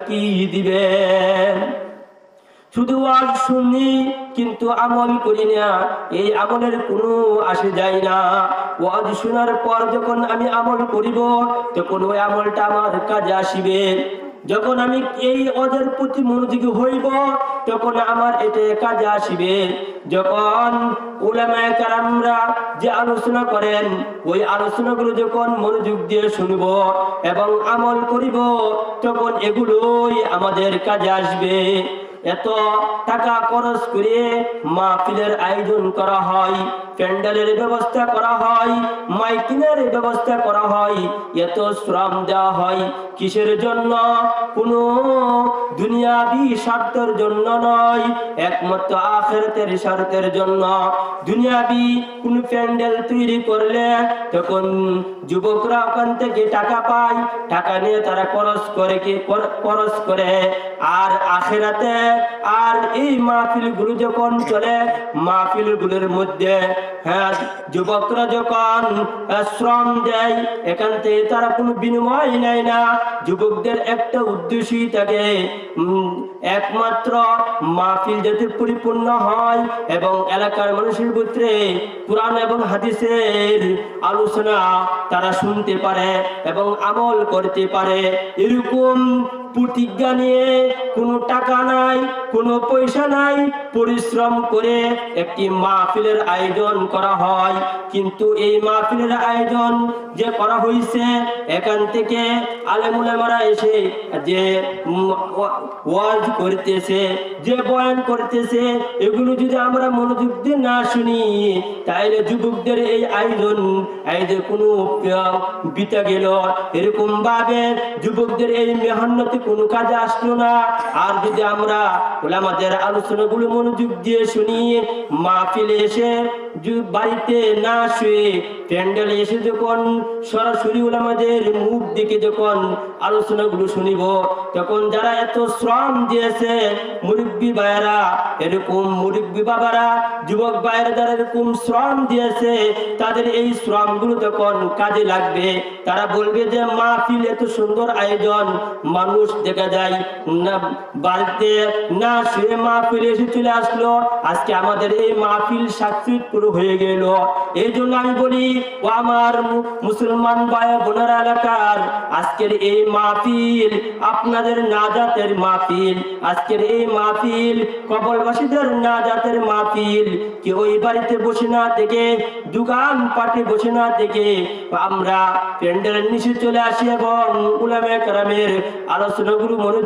কি দিবেন? শুধু ওয়াজ শুনি কিন্তু আমল করি না, এই আমলের কোনো আসে যায় না। ওয়াজ শোনার পর যখন আমি আমল করিব তখন ওই আমলটা আমার কাজে আসিবে। যখন আমি এই ওয়াজের প্রতি মনোযোগী হইব তখন আমার এটা কাজে আসিবে। যখন উলামায়ে কেরামরা যে আলোচনা করেন ওই আলোচনাগুলো যখন মনোযোগ দিয়ে শুনব এবং আমল করিব তখন এগুলোই আমাদের কাজে আসবে। এত টাকা খরচ করে মাহফিলের আয়োজন করা হয়, প্যান্ডেলের ব্যবস্থা করা হয়, মাইকিনের ব্যবস্থা করা হয়, এত শ্রম দেওয়া হয় কিসের জন্য? কোনো দুনিয়াবি স্বার্থের জন্য নয়, একমাত্র আখিরাতের স্বার্থের জন্য। দুনিয়াবি কোন প্যান্ডেল তৈরি করলে তখন যুবকরা ওখান থেকে টাকা পায়, টাকা নিয়ে তারা খরচ করে। আর আখিরাতে আর এই মাহফিলগুলো যখন চলে, মাহফিলগুলোর মধ্যে যুবকরা যখন শ্রম দেয় এখান থেকে তারা কোনো বিনিময় নেয় না। যুবকদের একটা উদ্দেশ্যই থাকে, একমাত্র মাহফিল যাতে পরিপূর্ণ হয় এবং এলাকার মানুষের ভিতরে কুরআন এবং হাদিসের আলোচনা তারা শুনতে পারে এবং আমল করতে পারে। এরকম প্রতিজ্ঞা নিয়ে কোনো টাকা নাই, কোনো পয়সা নাই, পরিশ্রম করে একটি মাহফিলের আয়োজন করা হয়। কিন্তু এই মাহফিলের আয়োজন যে করা হয়েছে এখান থেকে আলেম উলামারা এসে যে ওয়াজ করতেছে, যে বয়ান করতেছে, এগুলো যদি আমরা মনোযোগ দিয়ে না শুনি তাহলে যুবকদের এই আয়োজন কোনো বিতা গেল। এরকম ভাবে যুবকদের এই মেহনতি কোনো কাজে আসলো না। আর যদি আমরা উলামাদের আলোচনাগুলো মনোযোগ দিয়ে শুনি, মাহফিলে এসে বাড়িতে না শুয়ে প্যান্ডেলে এসে যখন সরাসরি উলামাদের মুখ দেখে যখন আলোচনাগুলো শুনিব তখন যারা এত শ্রম দিয়েছে মুরব্বী ভাইয়েরা, এরকম মুরব্বী বাবারা, যুবক ভাইয়েরা যারা এরকম শ্রম দিয়েছে তাদের এই শ্রমগুলো তখন কাজে লাগবে। তারা বলবে যে মাহফিল এত সুন্দর আয়োজন, মানুষ দেখা যায় না বাড়িতে না শুয়ে মাহফিলে এসে চলে আসলো, আজকে আমাদের এই মাহফিল সাকসেস পুরো হয়ে গেল। এই জন্য আমি বলি ও আমার মুসলমান ভাই বোনেরা এলাকার, আজকের এই মাহফিল আপনাদের নাজাতের মাহফিল, আজকের এই মাহফিল কবরবাসীদের নাজাতের মাহফিল। কেউ ওই বাড়িতে বসে না থেকে, দোকান পাটে বসে না থেকে আমরা প্যান্ডেলের নিচে চলে আসি এবং উলামায়ে কেরামের আলোচনাগুলো মনোযোগ